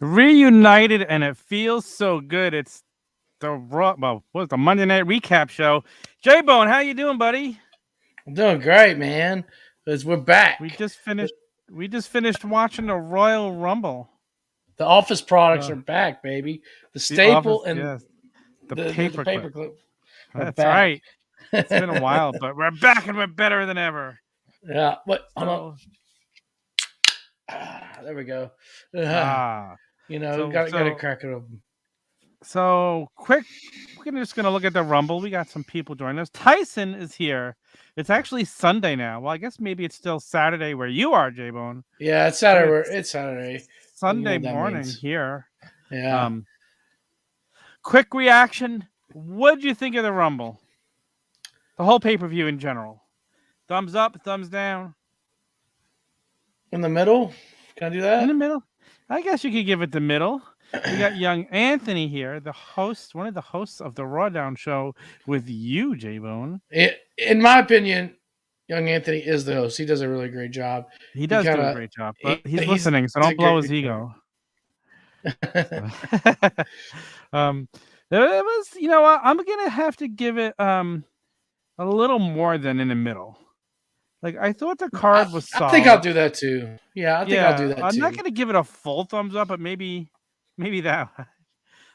Reunited, and it feels so good. It's the what's the Monday Night Recap show? J-Bone, how you doing, buddy? I'm doing great, man. Because we're We back. just finished. We just finished watching the Royal Rumble. The office products Uh, are back, baby. The the staple Office, and yes. The the paperclip. paperclip are That's back. right. It's been a while, but we're back and we're better than ever. Yeah, but hold on. So, There we go. ah, so, Got to so, crack it open. so quick. We're just gonna look at the Rumble. We got some people joining us. Tyson is here. It's actually Sunday now. Well, I guess maybe it's still Saturday where you are, J-Bone. Yeah, it's But Saturday. it's It's Saturday. You know Sunday what that morning means. here. Yeah. Quick reaction. What'd you think of the Rumble? The whole pay-per-view in general. Thumbs up, thumbs down. In the middle? Can I do In the that? middle. I guess you could give it the middle. We got young Anthony here, the host, one of the hosts of the Raw Down show with you, J-Bone. In my opinion, young Anthony is the host. He does a really great job. He He does kind do a of great job, but he's he's listening, so a don't blow great. his ego. um, it was, you know what? I'm gonna have to give it a little more than in the middle. Like I thought the card was solid. I think I'll do that too. Yeah, I think I'll do that I'm not too. gonna give it a full thumbs up, but maybe that.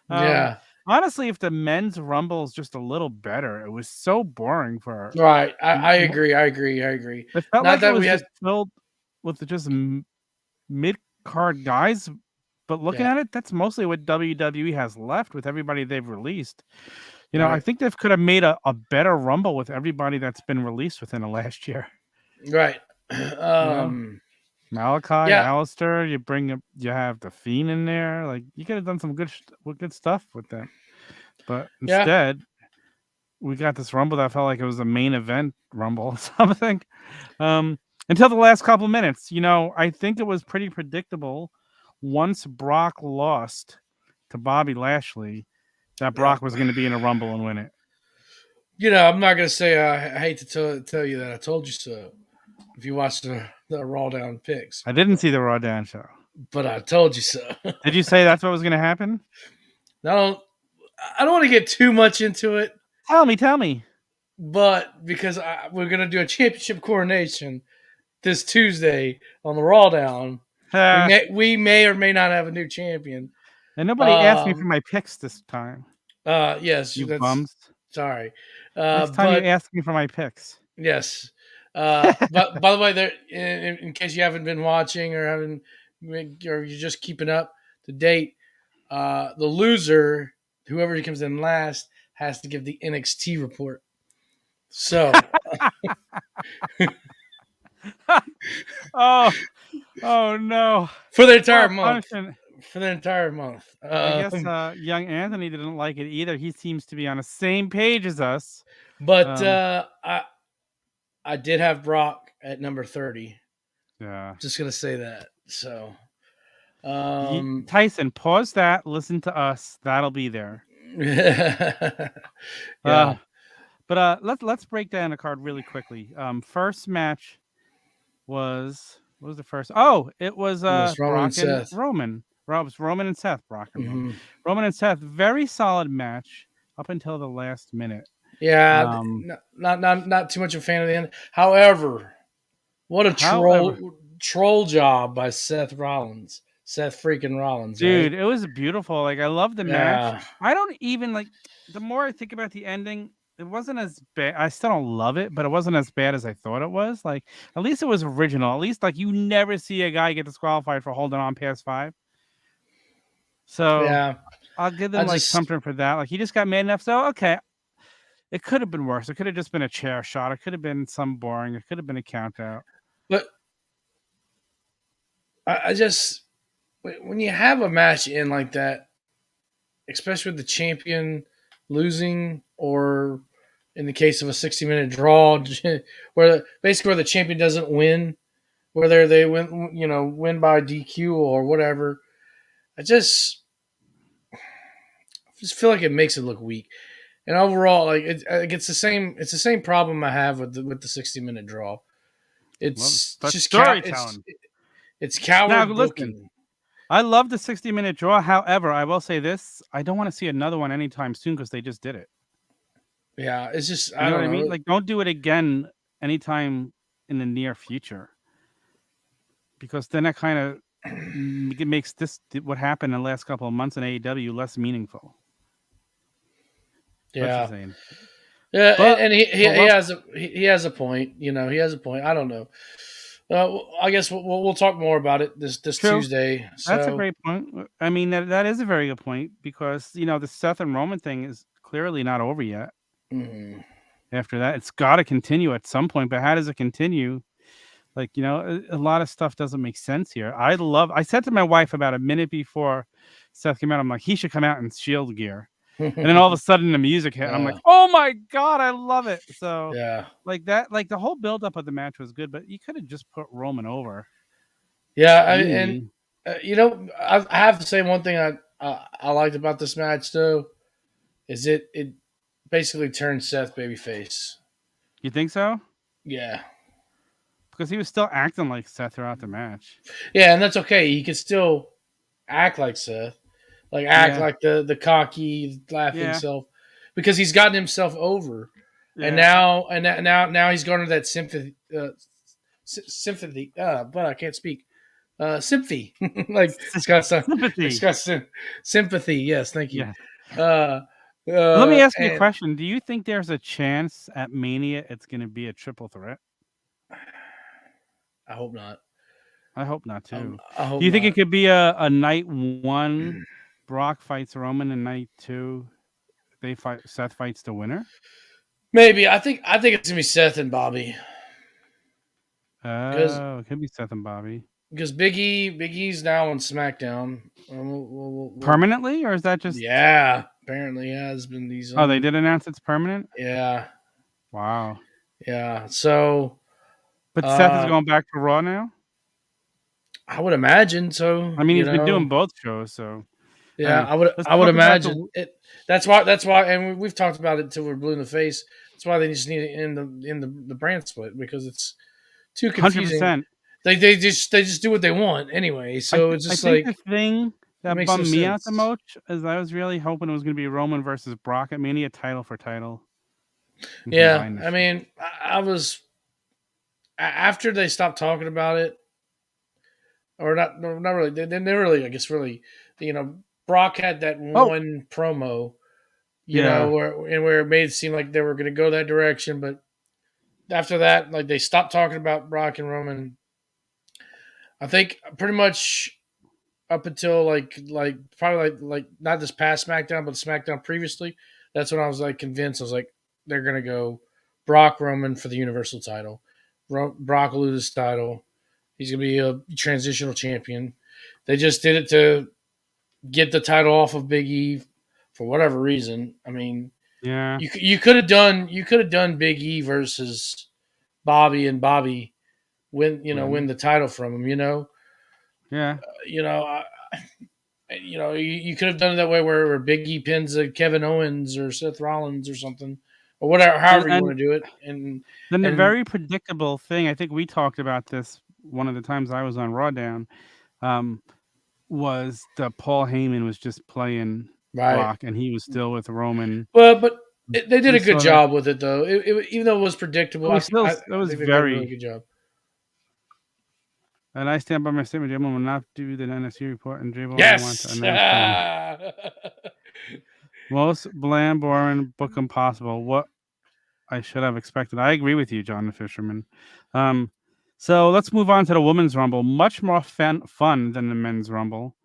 Yeah. Honestly, if the men's Rumble is just a little better, it was so boring for. Right. I agree. I agree. It felt Not like it that we was just had. filled with just mid card guys. But looking Yeah. at it, that's mostly what WWE has left with everybody they've released. You know, I Right. think they could have made a better Rumble with everybody that's been released within the last year. Right. You know, Malachi, Yeah. Alistair, you have the Fiend in there. Like you could have done some good stuff with that. But Yeah. instead, we got this Rumble that felt like it was a main event Rumble or something. Until the last couple of minutes. You know, I think it was pretty predictable once Brock lost to Bobby Lashley that Brock was going to be in a Rumble and win it. I'm not gonna say I hate to tell you that I told you so. If you watched the Raw Down picks, I didn't see the Raw Down show. but I told you so. Did you say that's what was going to happen? No, I don't want to get too much into it. Tell me. But because we're gonna do a championship coronation this Tuesday on the Raw Down, we may or may not have a new champion. And nobody asked me for my picks this time. Yes, You that's bums. sorry. Next time But you ask me for my picks. yes. But by the way, there in case you haven't been watching or you're just keeping up to date, the loser, whoever comes in last, has to give the NXT report. So, oh no! for the entire month. Punishment. For the entire month. I guess young Anthony didn't like it either. He seems to be on the same page as us. But I did have Brock at number 30. Yeah. Just gonna say that. So, Tyson, pause that. Listen to us. That'll be there. Yeah. But let's break down the card really quickly. First match was what was the first? Oh, it was Roman and Seth. Roman. Roman and Seth. Brock and Mm-hmm. Roman and Seth. Very solid match up until the last minute. Yeah, not too much of a fan of the end. However, what a troll job by Seth freaking Rollins, dude! right? It was beautiful. Like I love the match. I don't even like. The more I think about the ending, it wasn't as bad. I still don't love it, but it wasn't as bad as I thought it was. Like at least it was original. At least like you never see a guy get disqualified for holding on past 5. So yeah, I'll give them something for that. Like he just got mad enough. So okay, it could have been worse. It could have just been a chair shot. It could have been some boring. It could have been a count out. But I just when you have a match in like that, especially with the champion losing, or in the case of a 60-minute draw, where the champion doesn't win, whether they win by DQ or whatever, I just feel like it makes it look weak. And overall, like it's the same problem I have with the 60-minute draw. It's just storytelling. It's coward booking. I love the 60-minute draw. However, I will say this: I don't want to see another one anytime soon because they just did it. Yeah, it's just You I know what don't I mean? know. Like, don't do it again anytime in the near future, because then that kind of it makes this what happened in the last couple of months in AEW less meaningful. What you Yeah, saying? yeah, But and but he what has he has a point. You know, he has a point. I don't know. I guess we'll talk more about it this true. Tuesday. That's a So great point. I mean, that is a very good point because the Seth and Roman thing is clearly not over yet. mm, After that, it's got to continue at some point. But how does it continue? Like, a lot of stuff doesn't make sense here. I said to my wife about a minute before Seth came out, I'm like, he should come out in Shield gear. And then all of a sudden the music hit. I'm like, oh my God, I love it. So, yeah, like that, like the whole buildup of the match was good, but you could have just put Roman over yeah, and cleanly. I have to say one thing I liked about this match though is it basically turned Seth babyface. You think so? Yeah, Because he was still acting like Seth throughout the match. yeah, and that's okay. He could still act like Seth, like act Yeah. like the cocky, laughing Yeah. self, because he's gotten himself over, and Yeah. now he's gone to that sympathy, sympathy. But I can't speak. Sympathy, like it's Sympathy. got sympathy. Yes, thank you. Yeah. Uh, Let me ask you a and question. Do you think there's a chance at Mania it's going to be a triple threat? I hope not. I hope not too. I Do hope you think it not. could be a night one Brock fights Roman and night two Seth fights the winner? Maybe I think it's gonna be Seth and Bobby because Oh, it could be Seth and Bobby. Big E's now on SmackDown. Permanently, or is that just Yeah, apparently has been these Oh, they did announce it's permanent? yeah, Wow. yeah. So But Seth is uh, going back to Raw now? I would imagine so. I mean, he's been doing both shows, so I Yeah, don't know. Let's I would talk about imagine the it. That's why, and we've talked about it till we're blue in the face. That's why they just need to end the brand split because it's too confusing. 100%. They just do what they want anyway. So it's I just think like the thing it that makes no bummed me out the sense. most is I was really hoping it was gonna be Roman versus Brock at Mania, title for title, and Yeah, combine the I shit. mean, I was after they stopped talking about it, or not, no, not really. They really, I guess, really, you know, Brock had that Oh, one promo, yeah. where it made it seem like they were going to go that direction, but after that, like they stopped talking about Brock and Roman. I think pretty much up until like probably like not this past SmackDown, but SmackDown previously. That's when I was like convinced. I was like, they're gonna go Brock Roman for the Universal title. Brock will lose his title. He's gonna be a transitional champion. They just did it to get the title off of Big E for whatever reason. I mean, Yeah. you could have done Big E versus Bobby and Bobby win Win. the title from him. Yeah. You know, you could have done it that way where Big E pins Kevin Owens or Seth Rollins or something, or whatever, And however you and want to do it. And then the and very predictable thing, I think we talked about this one of the times I was on Raw Down, um, was that Paul Heyman was just playing right, Brock and he was still with Roman. well, but they did We a good saw that. job with it though. Even though it was predictable, It was still it I was think they did a really very good job. and I stand by my statement, Jim will not do the NSC report, and J-Ball will want to Yes. announce the most bland, boring book impossible. What I should have expected. I agree with you, John the Fisherman. Um, so let's move on to the women's rumble. Much more fun than the men's rumble.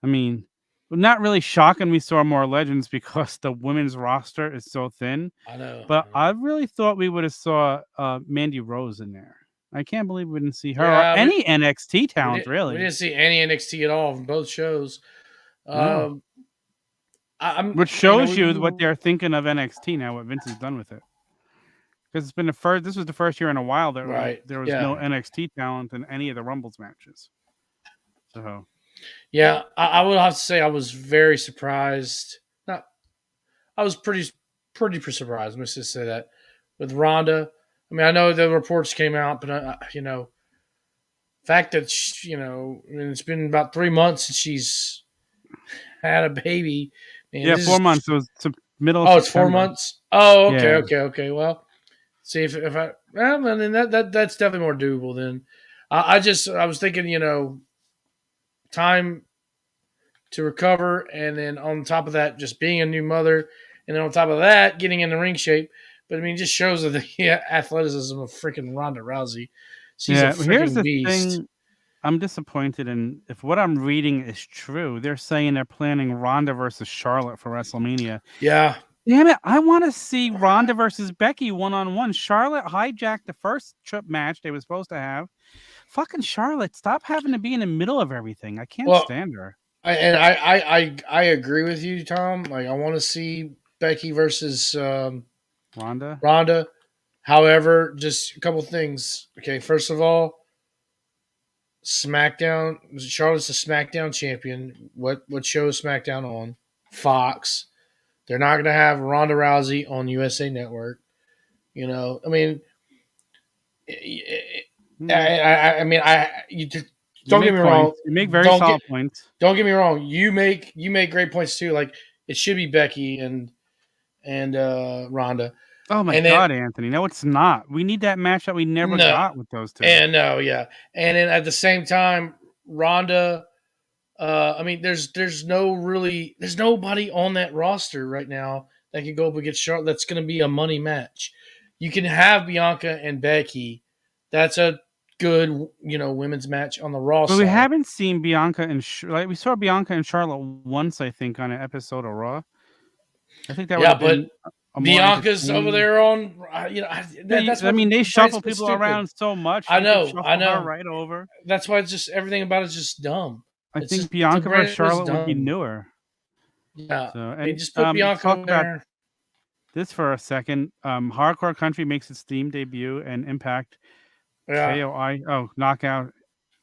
I mean, not really shocking we saw more legends because the women's roster is so thin. I know. But I really thought we would have saw Mandy Rose in there. I can't believe we didn't see her or Yeah, any NXT talent we really. didn't see any NXT at all from both shows. No. Um, Which you know shows you what they're thinking of NXT now, what Vince has done with it. Because it's been the first. This was the first year in a while that right, there was no yeah, NXT talent in any of the Rumbles matches. So yeah. I would have to say I was very surprised. Not, I was pretty surprised. Let's just say that with Ronda. I mean, I know the reports came out, but fact that she, it's been about 3 months since she's had a baby. Man, Yeah, this 4 months. is It was middle of oh, it's four September. months. Oh, okay, Yeah. okay. Well, see if I well, then that's definitely more doable. Then I was thinking, time to recover, and then on top of that, just being a new mother, and then on top of that, getting in the ring shape. But I mean, it just shows the athleticism of freaking Ronda Rousey. She's a Yeah. Here's freaking the beast. thing. I'm disappointed in if what I'm reading is true. They're saying they're planning Ronda versus Charlotte for WrestleMania. Yeah. Damn it! I want to see Ronda versus Becky 1-on-1. Charlotte hijacked the first trip match they were supposed to have. Fucking Charlotte, stop having to be in the middle of everything. I can't Well, stand her. I agree with you, Tom. Like, I want to see Becky versus Ronda. Ronda. However, just a couple things. Okay, first of all, SmackDown. Charlotte's the SmackDown champion. What show is SmackDown on? Fox. They're not going to have Ronda Rousey on USA Network. I mean, Hmm. you just, You don't get make me wrong. points. You make very Don't get solid points. don't get me wrong. You make great points too. Like, it should be Becky and Ronda, Oh my and then god, Anthony. No, it's not. We need that match that we never no, got with those two. and no, yeah, and then at the same time, Ronda. I mean, there's nobody on that roster right now that can go up against Charlotte. That's going to be a money match. You can have Bianca and Becky. That's a good, women's match on the Raw But we side. haven't seen Bianca and we saw Bianca and Charlotte once, I think, on an episode of Raw. I think that would Yeah, have but been a more Bianca's over entertaining. there on, Yeah, that's I what mean, they drives shuffle me people stupid. around so much. I You could know, I shuffle her know. right over. That's why it's just everything about it's just dumb. I It's think just the Bianca versus brand was Charlotte would be dumb. newer. Yeah, So, I mean, and just put let's Bianca talk on about there. this for a second. Hardcore Country makes its theme debut, and Impact Yeah, KOI Knockout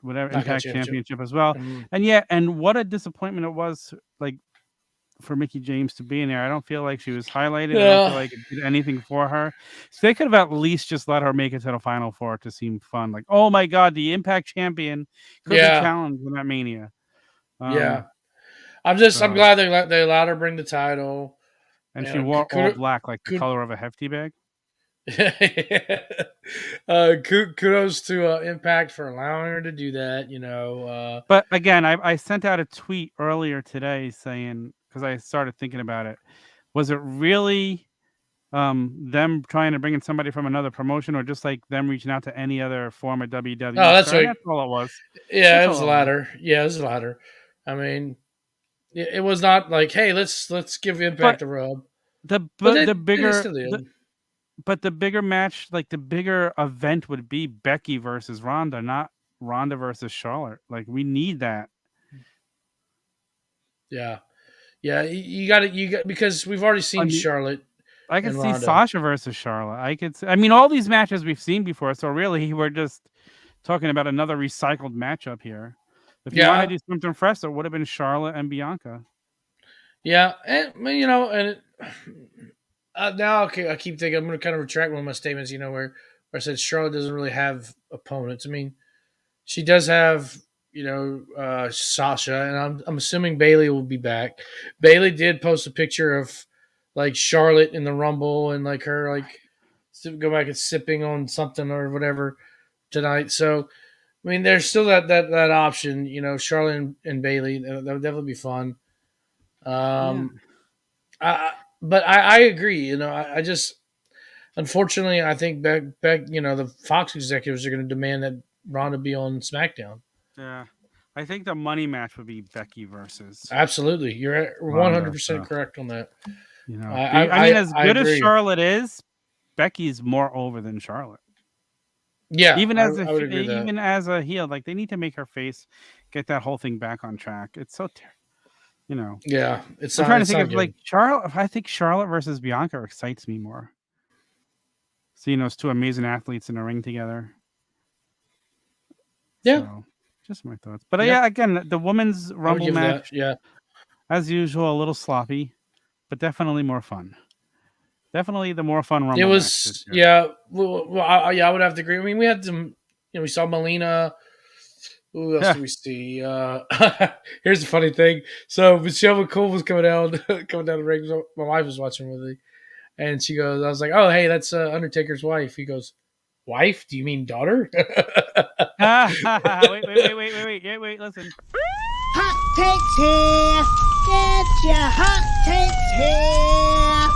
whatever knockout Impact championship. Championship as well. Mm. And yeah, and what a disappointment it was, like, for Mickey James to be in there. I don't feel like she was highlighted. I don't feel Yeah, like it did anything for her. So they could have at least just let her make it to the final four to seem fun. Like, oh my god, the Impact champion could be yeah, challenged in that Mania. yeah. Um, I'm so glad they allowed her to bring the title. and she And wore all black, like the color of a hefty bag. kudos to Impact for allowing her to do that. But again, I sent out a tweet earlier today saying, because I started thinking about it, was it really them trying to bring in somebody from another promotion, or just like them reaching out to any other former WWE Oh, that's star? right. That's all it was. Yeah, That's it was all the it was. latter. Yeah, it was the latter. I mean, it was not like, hey, let's give But Impact a rub, but the they bigger still did. but the bigger match, like the bigger event, would be Becky versus Ronda, not Ronda versus Charlotte. Like, we need that. Yeah, yeah. You got because we've already I seen mean, Charlotte I could and see Ronda. Sasha versus Charlotte. I mean, all these matches we've seen before. So really, we're just talking about another recycled matchup here. If you want to Yeah, do something fresh, it would have been Charlotte and Bianca. yeah, and now, okay, I keep thinking I'm going to kind of retract one of my statements. Where I said Charlotte doesn't really have opponents. I mean, she does have Sasha, and I'm assuming Bailey will be back. Bailey did post a picture of like Charlotte in the Rumble and like her like go back and sipping on something or whatever tonight. So I mean, there's still that option. Charlotte and Bailey, that would definitely be fun. Yeah. Um, but I agree. I just unfortunately I think back the Fox executives are going to demand that Ronda be on SmackDown. Yeah. I think the money match would be Becky versus Absolutely, you're Ronda. 100% So, correct on that. I mean, as I good as agree. Charlotte is, Becky's more over than Charlotte. Yeah, Even I would agree with that. even as a heel, like, they need to make her face get that whole thing back on track. It's so you know. Yeah, I'm trying to it's think not of like good. Charlotte. I think Charlotte versus Bianca excites me more. Seeing those two amazing athletes in the ring together. Yeah, So, just my thoughts. But yeah, yeah, again, the women's I would Rumble give that. match, Yeah, as usual, a little sloppy, but definitely more fun. Definitely the more fun it Rumble match this was. year. Yeah, I would have to agree. I mean, we had some. We saw Melina. Who else do we see? Here's the funny thing. So Michelle McCool was coming down, coming down the ring. My wife was watching with me, and she goes, "I was like, oh hey, that's Undertaker's wife." He goes, "Wife? Do you mean daughter?" Wait, listen. Hot takes here. Get your hot takes here.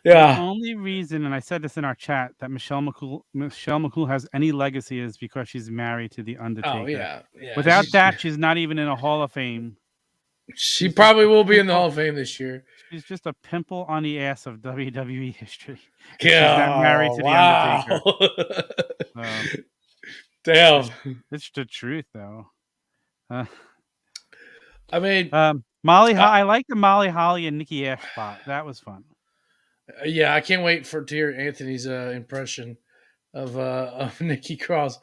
Yeah. The only reason, and I said this in our chat, that Michelle McCool has any legacy is because she's married to the Undertaker. Oh yeah. Without that, she's not even in a Hall of Fame. She probably will be in the Hall of Fame this year. She's just a pimple on the ass of WWE history. She's not married to the Undertaker. Damn. It's the truth, though. I mean, Molly. I like the Molly Holly and Nikki Ash spot. That was fun. Yeah, I can't wait to hear Anthony's impression of Nikki Cross.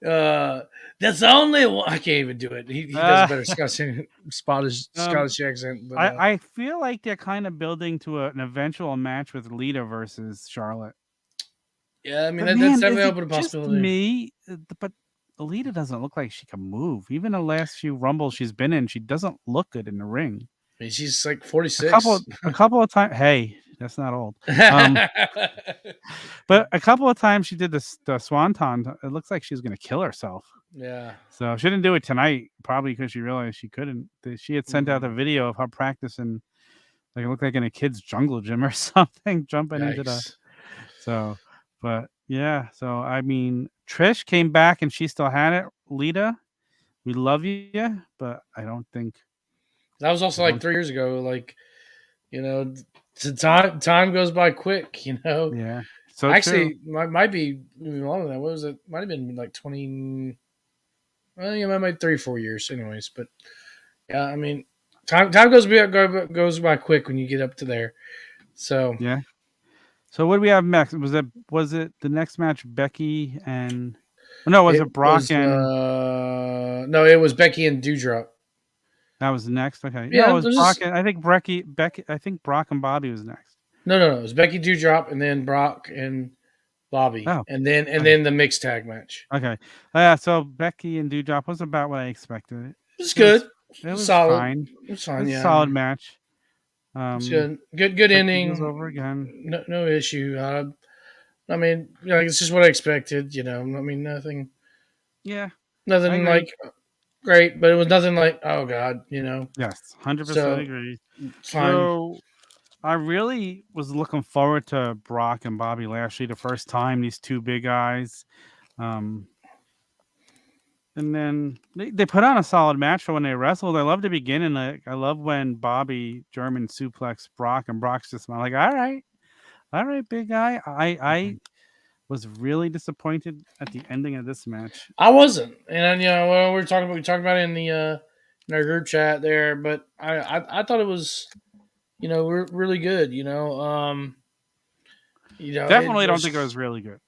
That's the only one. I can't even do it. He does a better Scottish accent. But, I feel like they're kind of building to an eventual match with Lita versus Charlotte. Yeah, I mean that's definitely open a possibility. But Lita doesn't look like she can move. Even the last few Rumbles she's been in, she doesn't look good in the ring. I mean, she's like 46. A couple of times. Hey, that's not old. But a couple of times she did the Swanton. It looks like she's going to kill herself. Yeah. So she didn't do it tonight, probably because she realized she couldn't. She had sent out a video of her practicing, like it looked like in a kid's jungle gym or something, jumping into the. So, but yeah. So I mean, Trish came back and she still had it. Lita, we love you, but I don't think. That was also like 3 years ago. Like, you know, time goes by quick. You know. Yeah. So actually, might be longer than that. What was it? Might have been like 20. Well, yeah, might be 3 or 4 years, anyways. But yeah, I mean, time goes by quick when you get up to there. So yeah. So what do we have next? Was it the next match? Becky and no, it Brock and no, it was Becky and Doudrop. That was next. Okay, yeah, no, it was Brock. I think Becky. I think Brock and Bobby was next. No, it was Becky Doudrop and then Brock and Bobby, and then the mixed tag match. Okay, yeah. So Becky and Doudrop was about what I expected. It was good. It was solid. Fine. It was fine. Yeah, solid match. It's good. Good ending. Over again. No issue. I mean, it's just what I expected. You know, I mean, nothing. Yeah. Nothing like great, but it was nothing like, oh god, you know. Yes, 100% agree. Fine. So I really was looking forward to Brock and Bobby Lashley the first time. These two big guys. And then they put on a solid match for when they wrestled. I love the beginning. I love when Bobby German suplexed Brock and Brock's just like, all right, big guy. I was really disappointed at the ending of this match. I wasn't, and we talked about it in the in our group chat there, but I thought it was, really good. Definitely don't think it was really good.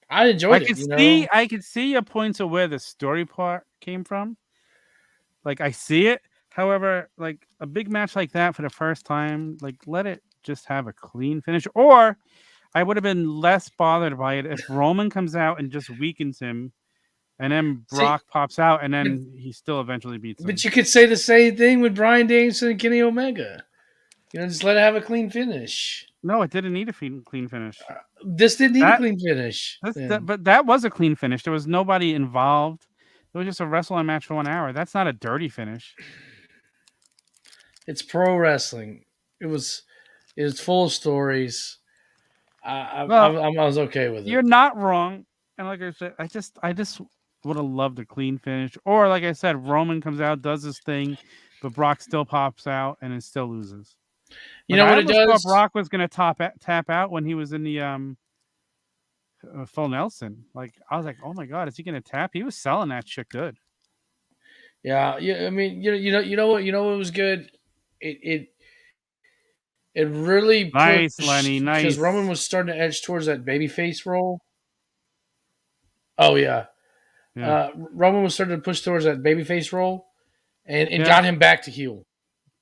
I enjoyed it. I could see your points of where the story part came from. Like I see it. However, like a big match like that for the first time, like let it just have a clean finish. Or I would have been less bothered by it if Roman comes out and just weakens him, and then Brock pops out, and then he still eventually beats him. But you could say the same thing with Bryan Danielson and Kenny Omega. Just let it have a clean finish. No, it didn't need a clean finish. This didn't need a clean finish. But that was a clean finish. There was nobody involved. It was just a wrestling match for 1 hour. That's not a dirty finish. It's pro wrestling. It was full of stories. I was okay with it. You're not wrong. And like I said, I just would have loved a clean finish. Or like I said, Roman comes out, does his thing, but Brock still pops out and it still loses. You know what it does? Brock was going to tap out when he was in the full Nelson. Like I was like, oh my god, is he going to tap? He was selling that shit good. Yeah. I mean, you know what was good. It really nice, Lenny. Nice, because Roman was starting to edge towards that babyface role. Oh yeah. Roman was starting to push towards that babyface role, and it got him back to heel.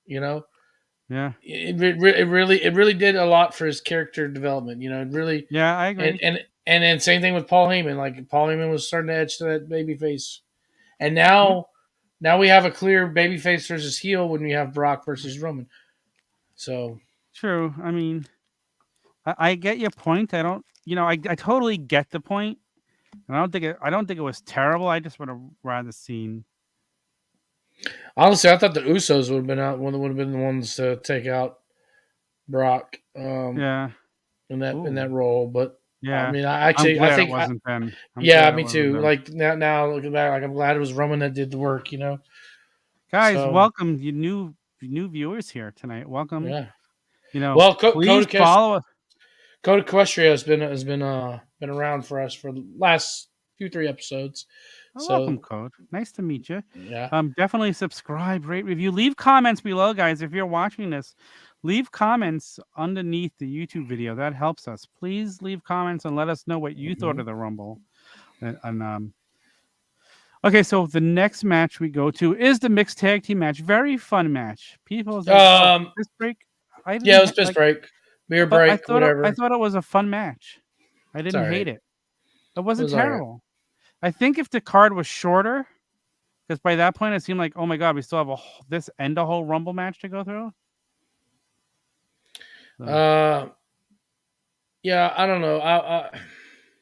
Yeah, it really did a lot for his character development. It really. Yeah, I agree. And And then same thing with Paul Heyman. Like Paul Heyman was starting to edge to that babyface, and Yeah, now we have a clear babyface versus heel when we have Brock versus Roman. So true. I mean, I get your point. I don't, I totally get the point, and I don't think it was terrible. I just would have rather seen. honestly, I thought the Usos would have been out. One would have been the ones to take out Brock Yeah. in Ooh. that role. But I Yeah. mean, I'm I glad it think wasn't then. I'm yeah, glad it me wasn't too. then. Like now looking back, like I'm glad it was Roman that did the work. Guys, So welcome you new viewers here tonight. Welcome. yeah. Well, Please follow us. Code Equestria been around for us for the last 2-3 episodes. Oh, welcome, So Code. Nice to meet you. yeah, Definitely subscribe, rate, review, leave comments below, guys. If you're watching this, leave comments underneath the YouTube video. That helps us. Please leave comments and let us know what you thought of the Rumble. And okay, so the next match we go to is the mixed tag team match. Very fun match. People was like, "Oh, this break." I yeah, it was didn't piss like, break, beer but break, whatever. I thought it was a fun match. I It's didn't all right. hate it. It It wasn't was all right. terrible. I think if the card was shorter, because by that point it seemed like, oh my god, we still have a whole Rumble match to go through. So, Yeah, I don't know.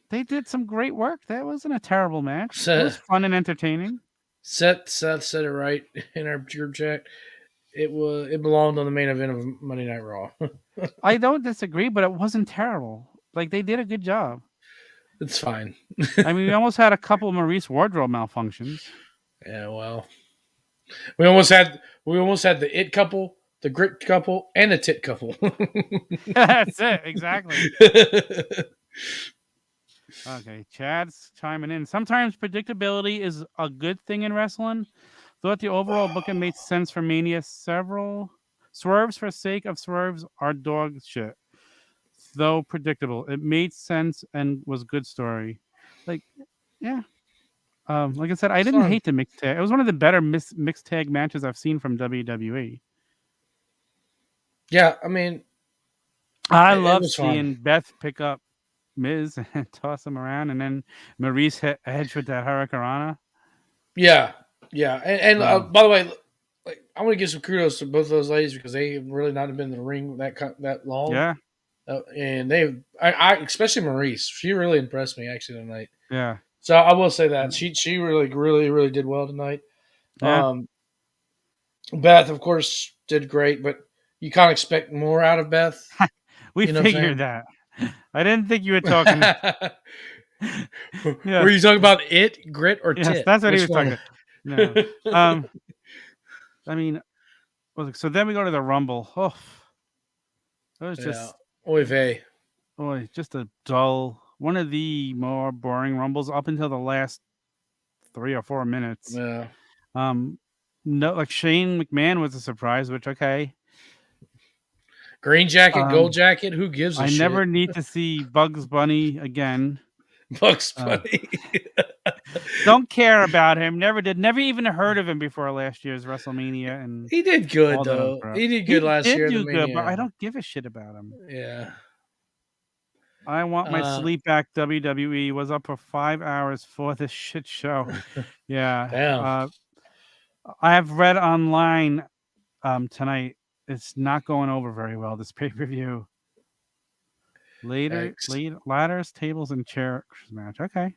they did some great work. That wasn't a terrible match. It was Seth, fun and entertaining. Seth said it right in our group chat. It belonged on the main event of Monday Night Raw. I don't disagree, but it wasn't terrible. Like, they did a good job. It's fine. I mean, we almost had a couple Maurice wardrobe malfunctions. Yeah, well, we almost had the it couple, the grit couple, and the tit couple. That's it, exactly. Okay, Chad's chiming in. Sometimes predictability is a good thing in wrestling. Thought the overall booking made sense for Mania. Several swerves for sake of swerves are dog shit. Though predictable, it made sense and was good story. Like, yeah. Like I said, I didn't hate the mixed tag. It was one of the better mixed tag matches I've seen from WWE. Yeah, I mean, I it love was fun. seeing Beth pick up Miz and toss him around, and then Maurice hit Edge with that Hurricanrana. Yeah, and by the way, like I want to give some kudos to both of those ladies because they have really not been in the ring that long. Yeah, and I especially Maurice, she really impressed me actually tonight. yeah, So I will say that she really did well tonight. yeah. Beth, of course, did great, but you can't expect more out of Beth. We You know figured that. I didn't think you were talking. Yeah. Were you talking about it, grit, or yes, tit? that's what Which he was one? talking. No. I mean, so then we go to the Rumble. Oh, it was just oy vey. Just a dull, one of the more boring Rumbles up until the last 3 or 4 minutes. Yeah. No, like Shane McMahon was a surprise, which okay. Green jacket, gold jacket. Who gives a shit? I never need to see Bugs Bunny again. Bugs Bunny. Don't care about him. Never did. Never even heard of him before last year's WrestleMania. And he did good though. He did good last year. He did do good, but I don't give a shit about him. Yeah. I want my sleep back. WWE was up for 5 hours for this shit show. Yeah. Damn. I have read online tonight. It's not going over very well, this pay-per-view. Ladders, tables, and chairs match. Okay.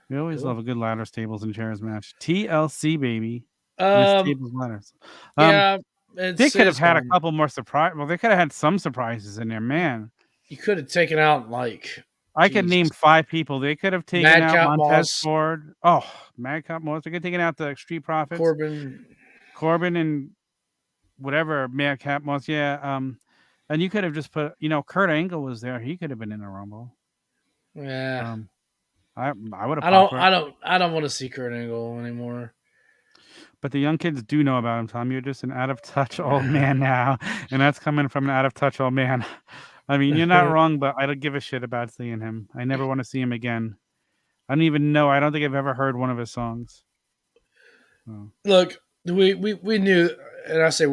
We always love a good ladders, tables, and chairs match. TLC, baby. Tables, ladders. Yeah. They could have had a couple more surprises. Well, they could have had some surprises in there, man. You could have taken out like I could name 5 people. They could have taken out Montez Ford. Oh, Madcap Moss. They could have taken out the Street Profits. Corbin and whatever Madcap Moss. Yeah. And you could have just put, Kurt Angle was there. He could have been in the Rumble. Yeah. I would have. I don't want to see Kurt Angle anymore. But the young kids do know about him, Tom. You're just an out of touch old man now, and that's coming from an out of touch old man. I mean, you're not wrong, but I don't give a shit about seeing him. I never want to see him again. I don't even know. I don't think I've ever heard one of his songs. Oh. Look, we knew, and I say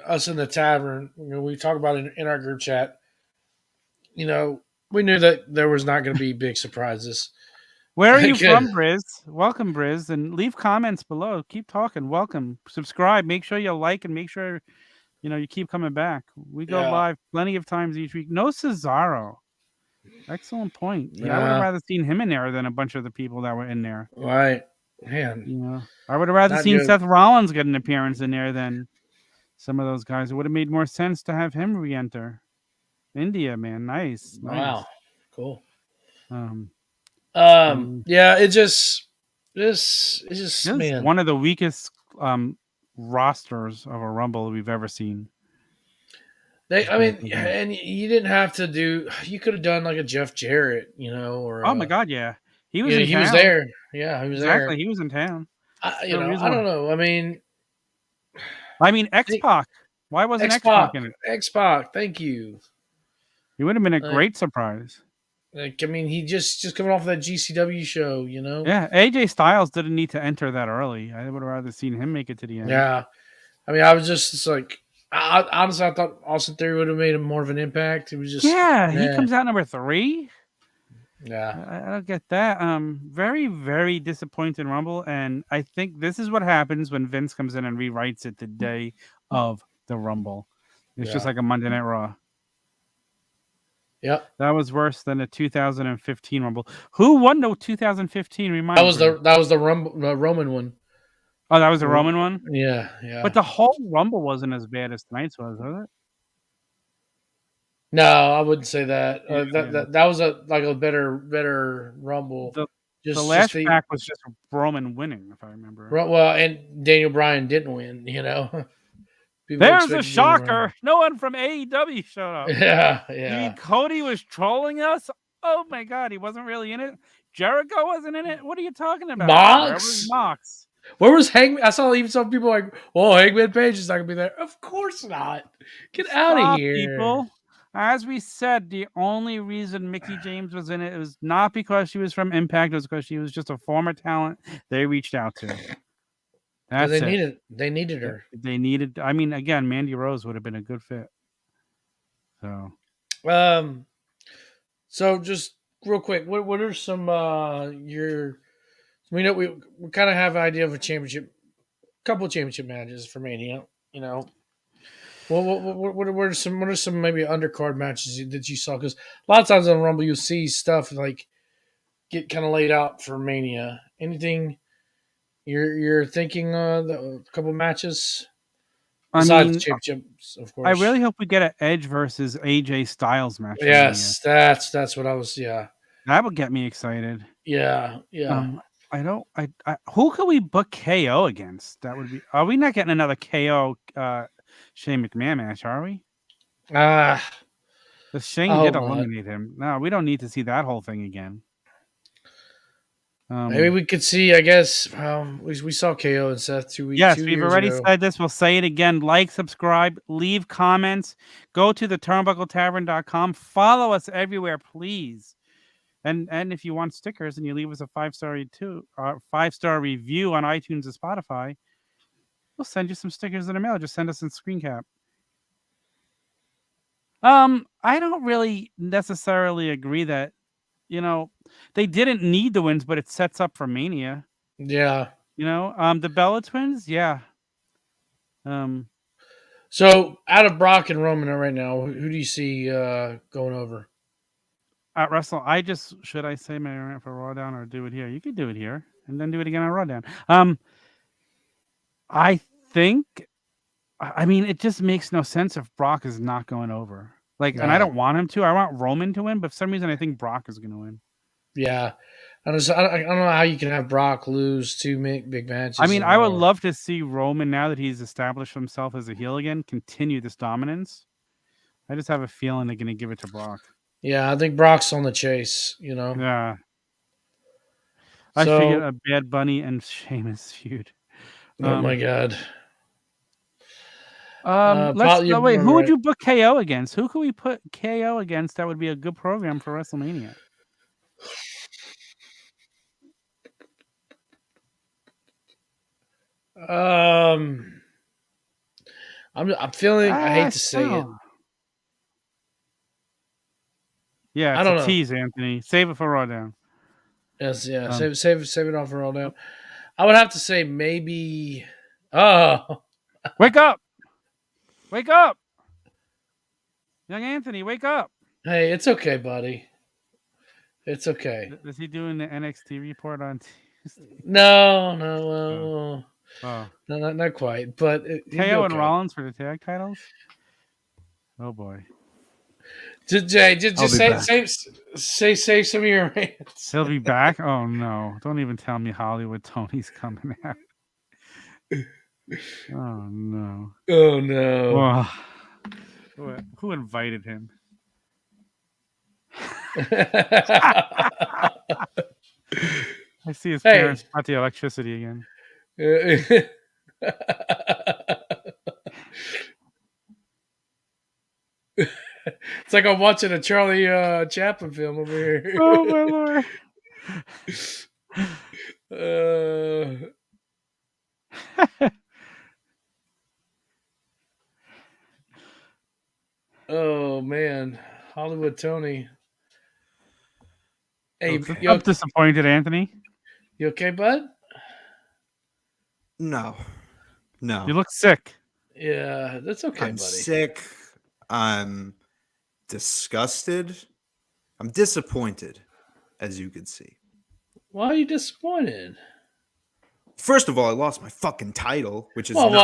us in the tavern. We talk about it in our group chat. we knew that there was not going to be big surprises. Where are you from, Briz? Welcome, Briz, and leave comments below. Keep talking. Welcome. Subscribe. Make sure you like and make sure you keep coming back. We go live plenty of times each week. No Cesaro. Excellent point. Yeah, I would have rather seen him in there than a bunch of the people that were in there. Right, man. I would have rather seen good. Seth Rollins get an appearance in there than some of those guys. It would have made more sense to have him re-enter. India, man, nice. Wow, cool. Yeah, it's just man, one of the weakest rosters of a Rumble we've ever seen. And you didn't have to do. You could have done like a Jeff Jarrett, or oh my god, yeah, he was. He was there. Yeah, he was exactly. there. He was in town. I don't know. I mean, X-Pac. Why wasn't X-Pac in it? X-Pac, thank you. He would have been a great surprise. Like, I mean, he just coming off of that GCW show, Yeah, AJ Styles didn't need to enter that early. I would have rather seen him make it to the end. Yeah, I mean, I was just like, honestly, I thought Austin Theory would have made more of an impact. It was just, he comes out number 3. Yeah, I don't get that. Very, very disappointed Rumble, and I think this is what happens when Vince comes in and rewrites it the day of the Rumble. It's just like a Monday Night Raw. Yep. That was worse than a 2015 Rumble. Who won the 2015? That was the Rumble, Roman one. Oh, that was the Roman one? Yeah. But the whole Rumble wasn't as bad as tonight's was it? No, I wouldn't say that. That was a better Rumble. The last back was just Roman winning, if I remember. Well, and Daniel Bryan didn't win, There's a shocker. No one from AEW showed up. Yeah. You mean Cody was trolling us? Oh my god, he wasn't really in it. Jericho wasn't in it. What are you talking about? Mox. Where was Hangman? I saw even some people like, "Oh, Hangman Page is not gonna be there." Of course not. Get out of here, people. As we said, the only reason Mickie James was in it was not because she was from Impact. It was because she was just a former talent they reached out to. That's it. They needed her. They needed. I mean, again, Mandy Rose would have been a good fit. So just real quick, what are some we know we kind of have an idea of couple of championship matches for Mania. What are some maybe undercard matches that you saw? Because a lot of times on Rumble you'll see stuff like get kind of laid out for Mania. Anything you're thinking a couple matches besides the championships, of course. I really hope we get an Edge versus AJ Styles match. Yes, that's what I was. Yeah, that would get me excited. Yeah. Who could we book KO against? That would be. Are we not getting another KO Shane McMahon match? Are we? The Shane did eliminate him. No, we don't need to see that whole thing again. Maybe we could see. I guess we saw KO and Seth 2 weeks. Yes, we've already said this. We'll say it again. Like, subscribe, leave comments. Go to the turnbuckletavern.com. Follow us everywhere, please. And if you want stickers and you leave us a 5-star review on iTunes or Spotify, we'll send you some stickers in the mail. Just send us a screen cap. I don't really necessarily agree that they didn't need the wins, but it sets up for Mania. Yeah. The Bella Twins, yeah. So out of Brock and Roman right now, who do you see going over? At Wrestle, should I say my rant for Raw Down or do it here? You could do it here and then do it again on Raw Down. I think, it just makes no sense if Brock is not going over. And I don't want him to. I want Roman to win, but for some reason I think Brock is going to win. Yeah. I don't know how you can have Brock lose 2 big matches. I would love to see Roman, now that he's established himself as a heel again, continue this dominance. I just have a feeling they're going to give it to Brock. Yeah, I think Brock's on the chase, Yeah. I figured a Bad Bunny and Sheamus feud. Oh my God. Who would you book KO against? Who could we put KO against that would be a good program for WrestleMania? I'm feeling. I hate to say it. Yeah, I it's a don't know. tease, Anthony. Save it for Raw Down. Yes, yeah. Save it off for all down. I would have to say maybe. Oh, Wake up! Wake up! Young Anthony, wake up! hey, it's okay, buddy. It's okay. Is he doing the NXT report on Tuesday? No. Oh. No, not quite. But he'd be KO and okay. Rollins for the tag titles? Oh, boy. Jay, just say some of your rants. He'll be back? Oh, no. Don't even tell me Hollywood Tony's coming out. Oh, no. Oh, no. Oh. Who invited him? I see his parents got the electricity again. It's like I'm watching a Charlie Chaplin film over here. Oh, my Lord. Oh, man. Hollywood Tony. Hey, I'm disappointed, Anthony. You okay, bud? No. You look sick. Yeah, that's okay, I'm buddy. sick. I'm disgusted. I'm disappointed, as you can see. Why are you disappointed? First of all, I lost my fucking title, which is Whoa. Hold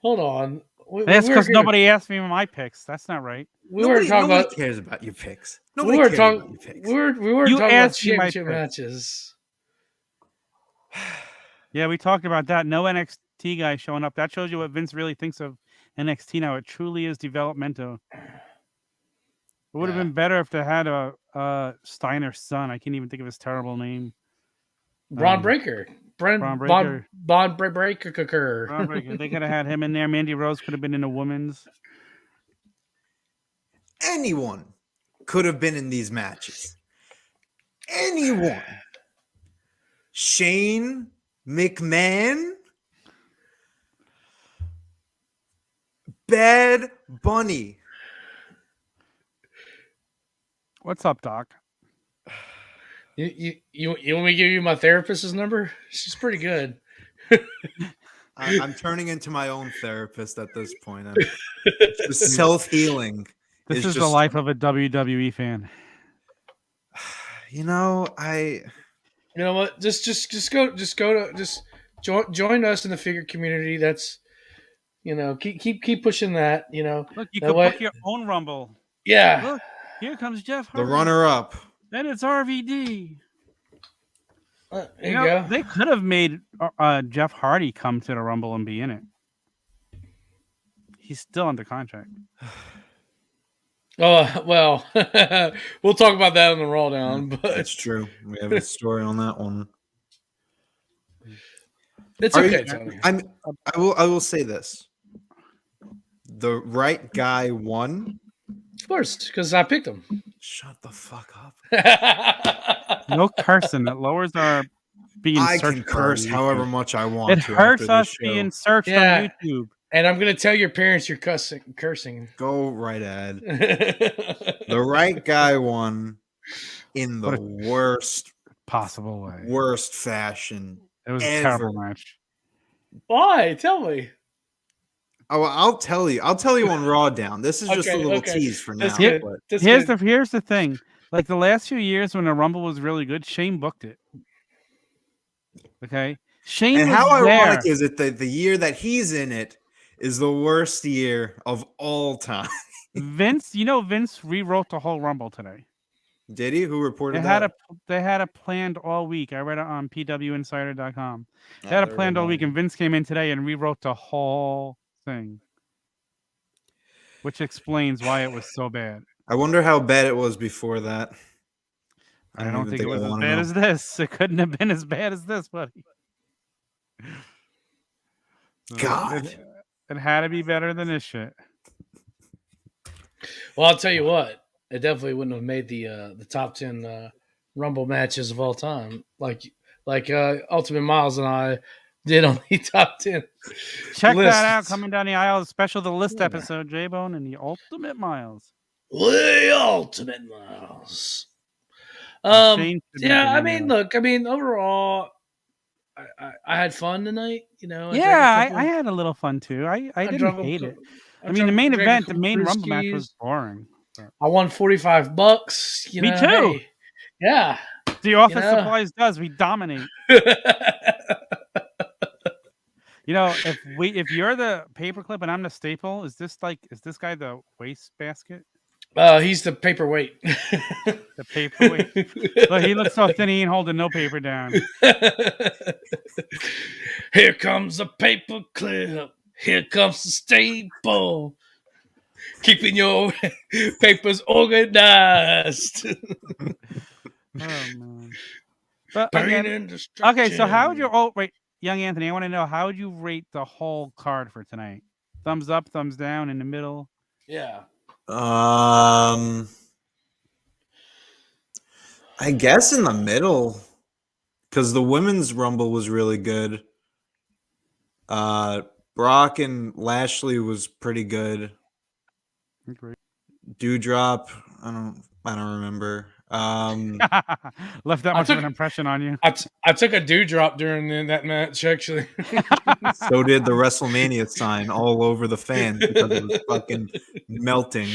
Hold on. That's because nobody asked me my picks. That's not right. Nobody cares about your picks. Nobody cares about your picks. We were talking about championship matches. Yeah, we talked about that. No NXT guy showing up. That shows you what Vince really thinks of NXT now. It truly is developmental. It would have been better if they had a Steiner's son. I can't even think of his terrible name. Braun Breaker. Braun Breaker. Braun Breaker. They could have had him in there. Mandy Rose could have been in a woman's. Anyone could have been in these matches. Anyone. Shane McMahon. Bad Bunny. What's up, Doc? You want me to give you my therapist's number? She's pretty good. I'm turning into my own therapist at this point. Self-healing. This is the life of a WWE fan. You know what? Just join us in the figure community. That's keep pushing that. Look, you can book your own Rumble. Yeah. Look, here comes Jeff Hardy. The runner-up. Then it's RVD. There you go. They could have made Jeff Hardy come to the Rumble and be in it. He's still under contract. Oh, well, we'll talk about that on the Raw Down. But that's true. We have a story on that one. It's okay, Tony. I will say this. The right guy won. Of course, because I picked him. Shut the fuck up. No cursing. That lowers our being searched. I can curse however much I want. It hurts us being searched on YouTube. And I'm going to tell your parents you're cursing. Go right ahead. The right guy won in the worst possible way. Worst fashion. It was a terrible match. Why? Tell me. Oh, I'll tell you. I'll tell you on Raw Down. This is just a little tease for now. Here's the thing. Like the last few years when the Rumble was really good, Shane booked it. Okay? Shane and was how there. ironic is it that the year that he's in it is the worst year of all time? Vince rewrote the whole Rumble today. Did he? Who reported that? They had it planned all week. I read it on pwinsider.com. They had it planned all week, and Vince came in today and rewrote the whole thing, which explains why it was so bad. I wonder how bad it was before that. I don't think it was as bad as this. It couldn't have been as bad as this, buddy. God. It had to be better than this shit. Well, I'll tell you what. It definitely wouldn't have made the top 10 Rumble matches of all time, like Ultimate Miles and I did on the top 10. Check that out. Coming down the aisle, special the list episode, J-Bone and the Ultimate Miles. The Ultimate Mouse. Shane should be Yeah, banana. look, overall, I had fun tonight. You know, I drank a Yeah, couple. I had a little fun too. I didn't hate it. I mean, the main drank a event, the couple main Rumble match was brewskis. boring. But... I won $45. You Me know, too. hey, yeah. The office supplies does. We dominate. You know, if you're the paperclip and I'm the staple, is this guy the waste basket? He's the paperweight. The paperweight. Look, he looks so thin. He ain't holding no paper down. Here comes a paperclip. Here comes the staple. Keeping your papers organized. Oh man. But Burning again, destruction. okay, so how would you wait, young Anthony, I want to know, how would you rate the whole card for tonight? Thumbs up, thumbs down, in the middle? Yeah. I guess in the middle, because the women's Rumble was really good. Brock and Lashley was pretty good. Great. Dewdrop, I don't remember. Left that much of an impression on you. I took a dewdrop during that match, actually. So did the WrestleMania sign all over the fans because it was fucking melting.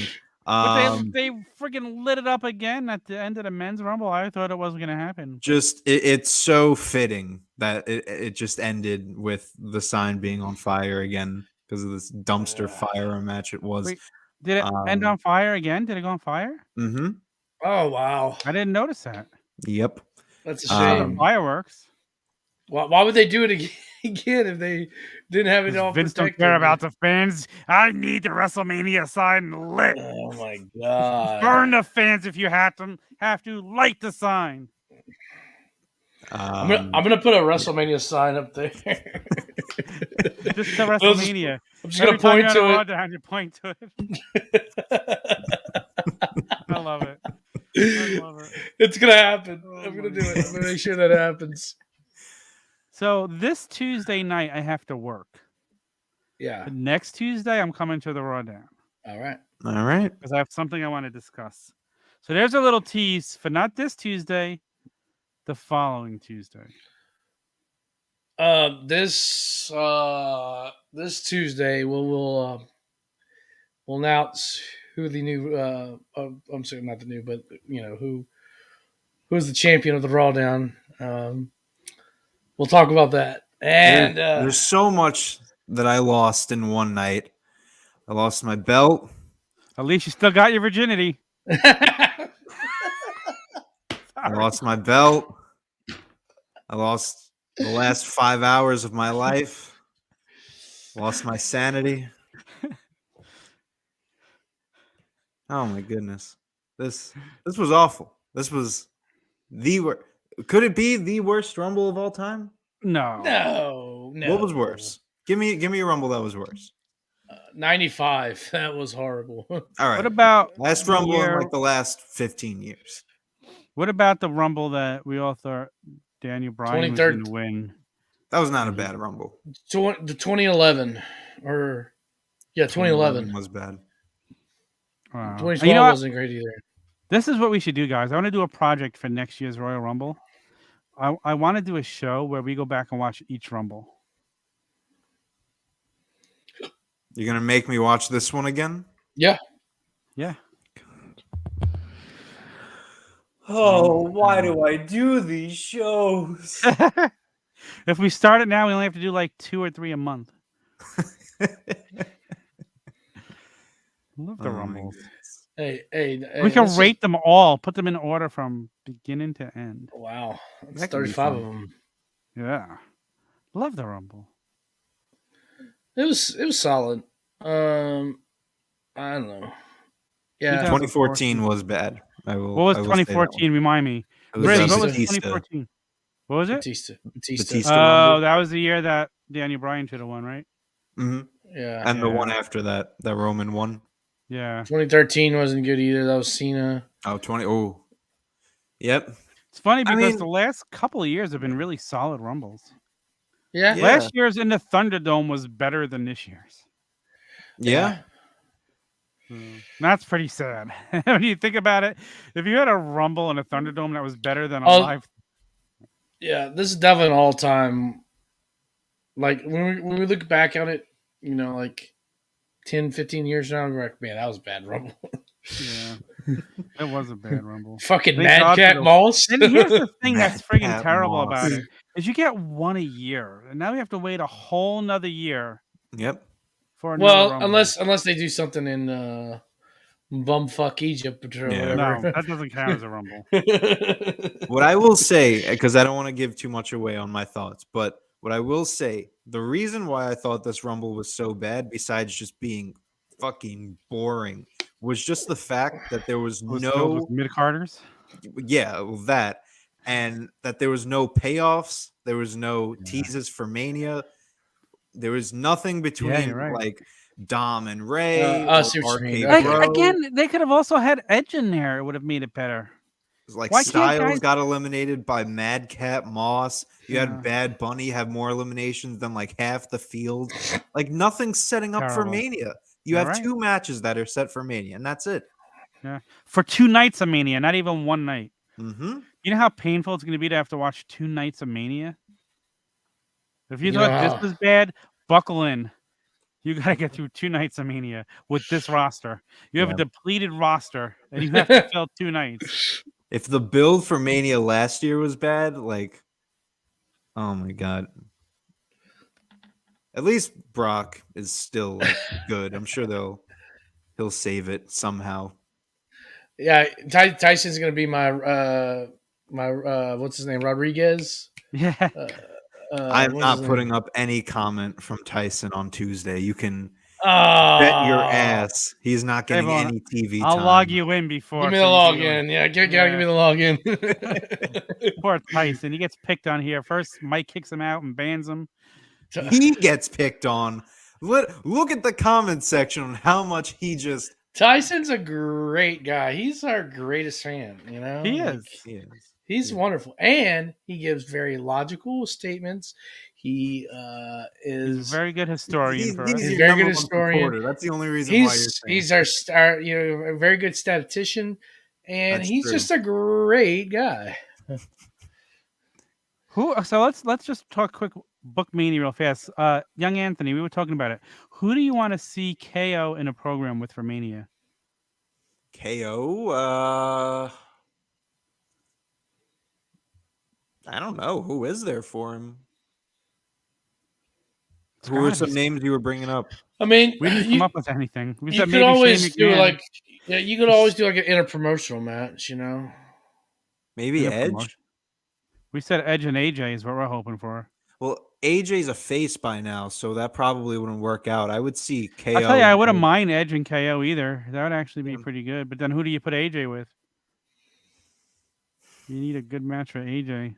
But they freaking lit it up again at the end of the men's Rumble. I thought it wasn't going to happen. Just it's so fitting that it just ended with the sign being on fire again because of this dumpster fire match it was. Wait, did it end on fire again? Did it go on fire? Mm-hmm. Oh, wow. I didn't notice that. Yep. That's a shame. Fireworks. Why would they do it again if they didn't have it all Vince protected? Don't care about the fans. I need the WrestleMania sign lit. Oh my god! Burn the fans if you have to light the sign. I'm gonna put a WrestleMania sign up there. Just to WrestleMania. I'm just gonna point to it. You point to it. I love it. I love it. It's gonna happen. I'm gonna do it. I'm gonna make sure that happens. So this Tuesday night, I have to work. Yeah. But next Tuesday, I'm coming to the Raw Down. All right. All right. Because I have something I want to discuss. So there's a little tease for not this Tuesday, the following Tuesday. This Tuesday we'll announce who the new I'm sorry, not the new, but you know who's the champion of the Raw Down. We'll talk about that. And there's so much that I lost in one night. I lost my belt. At least you still got your virginity. I lost my belt. I lost the last 5 hours of my life. Lost my sanity. Oh my goodness. This was awful. This was the worst. Could it be the worst Rumble of all time? No. What was worse? Give me a Rumble that was worse. 95. That was horrible. All right. What about last Rumble in like the last 15 years? What about the Rumble that we all thought Daniel Bryan was going to win? That was not a bad Rumble. The 2011 or 2011 was bad. Wow. 2012 wasn't great either. This is what we should do, guys. I want to do a project for next year's Royal Rumble. I want to do a show where we go back and watch each Rumble. You're going to make me watch this one again? Yeah. Yeah. Oh, why do I do these shows? If we start it now, we only have to do like 2 or 3 a month. Love the Rumbles. Hey, we can rate them all, put them in order from beginning to end. Wow. That's 35 of them. Yeah. Love the Rumble. It was solid. I don't know. Yeah. 2014 was bad. What was 2014? Remind me. Riz, what was 2014? What was it? Batista. Oh, that was the year that Daniel Bryan should have won, right? Mm-hmm. Yeah. And the one after that Roman won. Yeah. 2013 wasn't good either. That was Cena. Oh, yep. It's funny because the last couple of years have been really solid Rumbles. Yeah. Last year's in the Thunderdome was better than this year's. Yeah. That's pretty sad. When you think about it, if you had a Rumble and a Thunderdome that was better than a Oh, live, yeah, this is definitely an all time. Like when we look back on it, like 10, 15 years now, we're like, man, that was a bad Rumble. yeah, it was a bad Rumble. Fucking Thank God for Madcap Moss. And here's the thing that's friggin' Madcap terrible Moss. about it is you get one a year, and now we have to wait a whole nother year Yep. for another Well, Rumble. unless they do something in bumfuck Egypt or Yeah. No, whatever. that doesn't count as a Rumble. What I will say, because I don't want to give too much away on my thoughts, but what I will say, the reason why I thought this Rumble was so bad, besides just being fucking boring, was just the fact that there was It was filled with no, mid-carders. yeah, that, and that there was no payoffs, there was no teases for Mania, there was nothing between you're right. like Dom and Ray I or see what you mean. RK Like, Bro. Again, they could have also had Edge in there. It would have made it better. Like Why can't Styles guys- got eliminated by Madcap Moss. You Yeah. had Bad Bunny have more eliminations than like half the field. Like nothing's setting up for Terrible. Mania. You You're have right. 2 matches that are set for Mania, and that's it. Yeah, for 2 nights of Mania, not even one night. Mm-hmm. You know how painful it's going to be to have to watch 2 nights of Mania? If you You thought know this how- was bad, buckle in. You got to get through 2 nights of Mania with this roster. You have a Yeah. depleted roster, and you have to fill 2 nights. If the build for Mania last year was bad, like, oh my god. At least Brock is still like, good. I'm sure he'll save it somehow. Yeah, Tyson's gonna be my what's his name, Rodriguez. Yeah. I'm what's not his putting name? up any comment from Tyson on Tuesday. You can Oh, bet your ass he's not getting Avon, any TV I'll time. log you in before. Give me so the you can- login. Yeah, gotta give me the login. Poor Tyson. He gets picked on here. First, Mike kicks him out and bans him. He gets picked on. Look at the comment section on how much he just. Tyson's a great guy. He's our greatest fan. He Like, is. He is. He's wonderful, and he gives very logical statements. He is He's a very good historian for us. He's a your very number good one historian. supporter. That's the only reason why you're saying. He's our star, a very good statistician, and That's he's true. just a great guy. So let's just talk quick book Mania real fast. Young Anthony, we were talking about it. Who do you want to see KO in a program with for Mania? KO. I don't know who is there for him. It's Who are gotta some be- names you were bringing up? I mean, We didn't you, come up with anything. We you said could maybe always Shane do McMahon. you could always do like an interpromotional match, Maybe In a Edge. promotion. We said Edge and AJ is what we're hoping for. Well, AJ's a face by now, so that probably wouldn't work out. I would see KO. I'll tell you, I wouldn't mind Edge and KO either. That would actually be Yeah. pretty good. But then who do you put AJ with? You need a good match for AJ.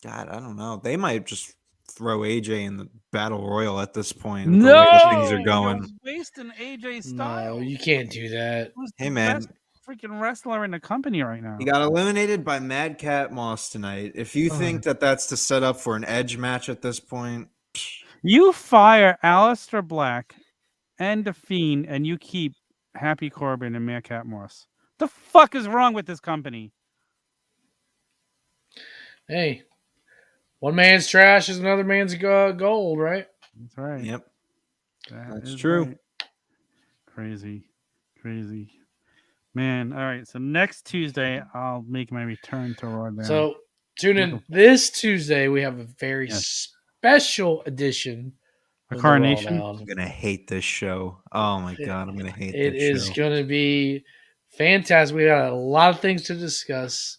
God, I don't know. They might just throw AJ in the battle royal at this point. with the way that things are going. You're wasting AJ's No, style. you can't do that. Who's Hey, the man. best freaking wrestler in the company right now? He got eliminated by Madcap Moss tonight. If you think that that's to set up for an Edge match at this point, You fire Aleister Black and The Fiend, and you keep Happy Corbin and Madcap Moss. The fuck is wrong with this company? Hey, one man's trash is another man's gold, right? That's right. yep. That That's is true. right. Crazy. Man, all right. So next Tuesday, I'll make my return to Raw. Now. So tune in this Tuesday. We have a very special edition. A of the coronation? Raw Down. I'm gonna hate this show. Oh my god, I'm gonna hate It this is show. going to be fantastic. We got a lot of things to discuss.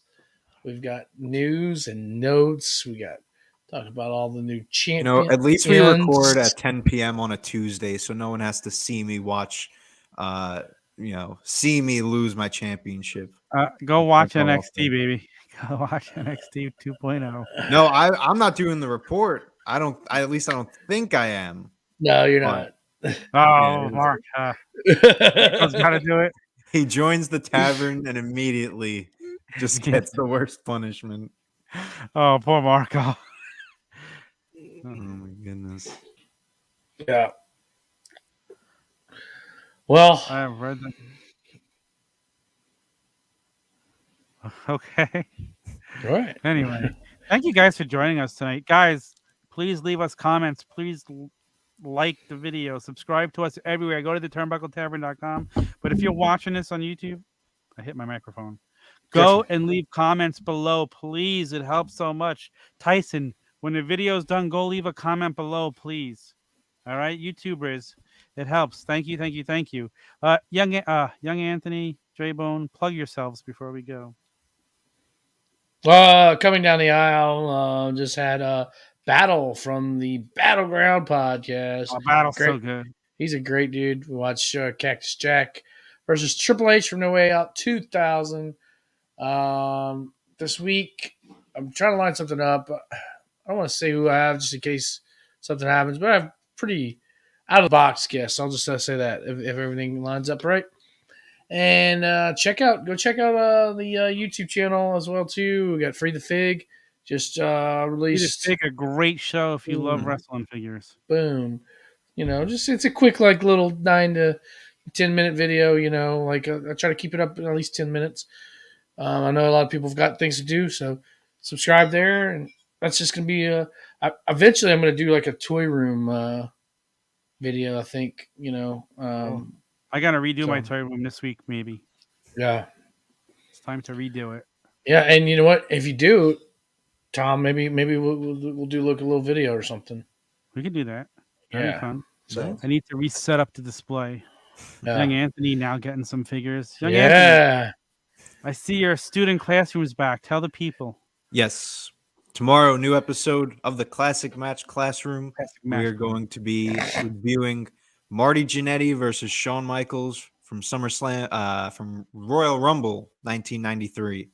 We've got news and notes. We got talk about all the new You champions. know, at least we record at 10 p.m. on a Tuesday, so no one has to see me watch. See me lose my championship. Go watch That's all I'll NXT, say. baby. Go watch NXT 2.0. No, I'm not doing the report. At least I don't think I am. No, you're not. Oh, Yeah, Mark. Nico's got to do it. He joins the tavern and immediately just gets the worst punishment. Oh, poor Marco. Oh my goodness. Yeah. Well, I've read them. Okay. all right. Anyway, thank you guys for joining us tonight. Guys, please leave us comments. Please like the video. Subscribe to us everywhere. Go to the turnbuckletavern.com. But if you're watching this on YouTube, I hit my microphone. Go Careful. and leave comments below, please. It helps so much. Tyson, when the video's done, go leave a comment below, please. All right, YouTubers, it helps. Thank you, thank you, thank you. Young Anthony, J-Bone, plug yourselves before we go. Coming down the aisle, just had a Battle from the Battleground podcast. Oh, Battle's Great. so good. He's a great dude. We watched Cactus Jack versus Triple H from No Way Out 2000. This week, I'm trying to line something up. I don't want to say who I have just in case something happens, but I have pretty out of the box guess. I'll just say that if everything lines up right. And go check out the YouTube channel as well too. We got Free the Fig just released. A great show if you love wrestling figures. Boom. Just it's a quick little 9 to 10 minute video. I try to keep it up in at least 10 minutes. I know a lot of people have got things to do, so subscribe there, and that's just gonna be eventually I'm gonna do like a toy room video. I think I gotta redo my toy room this week, maybe. Yeah, it's time to redo it. Yeah, and you know what? If you do, Tom, maybe we'll do a little video or something. We can do that. That'd be fun. So I need to reset up the display. Young Anthony now getting some figures. Young Anthony, I see your student classroom's back. Tell the people. Yes. Tomorrow, new episode of the Classic Match Classroom. We are going to be reviewing Marty Jannetty versus Shawn Michaels from SummerSlam, from Royal Rumble 1993.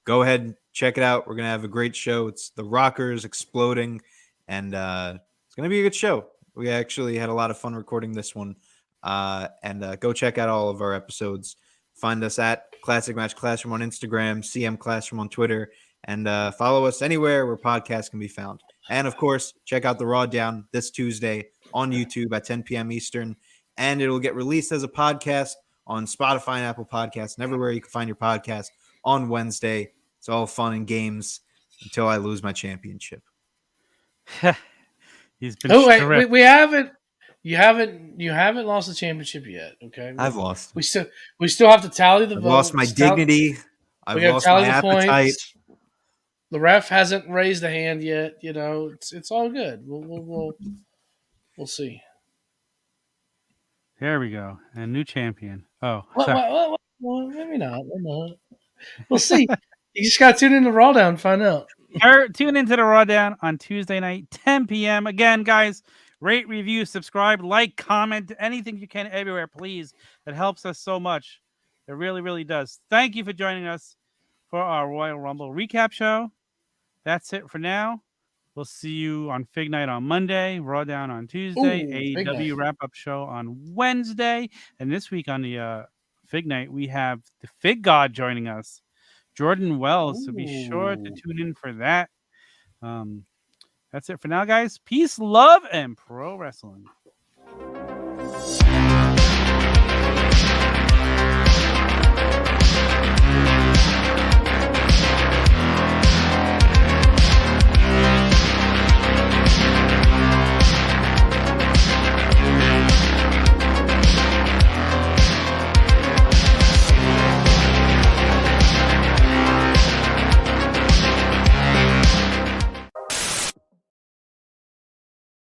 Go ahead and check it out. We're going to have a great show. It's the Rockers exploding, and it's going to be a good show. We actually had a lot of fun recording this one. And go check out all of our episodes. Find us at Classic Match Classroom on Instagram, CM Classroom on Twitter, and follow us anywhere where podcasts can be found. And, of course, check out the Raw Down this Tuesday on YouTube at 10 p.m. Eastern, and it'll get released as a podcast on Spotify and Apple Podcasts and everywhere you can find your podcast on Wednesday. It's all fun and games until I lose my championship. He's been wait, we haven't. You haven't lost the championship yet. Okay, I've lost. We still have to tally the votes. I've lost my dignity. I've lost my appetite. Points. The ref hasn't raised a hand yet. It's all good. We'll see. There we go. And new champion. Oh, well, maybe not. We'll see. You just got to tune in to Raw Down and find out. Tune into the Raw Down on Tuesday night, 10 p.m. Again, guys, rate, review, subscribe, like, comment, anything you can everywhere, please. It helps us so much. It really, really does. Thank you for joining us for our Royal Rumble recap show. That's it for now. We'll see you on Fig Night on Monday, Raw Down on Tuesday, AEW wrap-up show on Wednesday. And this week on the Fig Night, we have the Fig God joining us, Jordan Wells. So be sure to tune in for that. That's it for now, guys. Peace, love, and pro wrestling.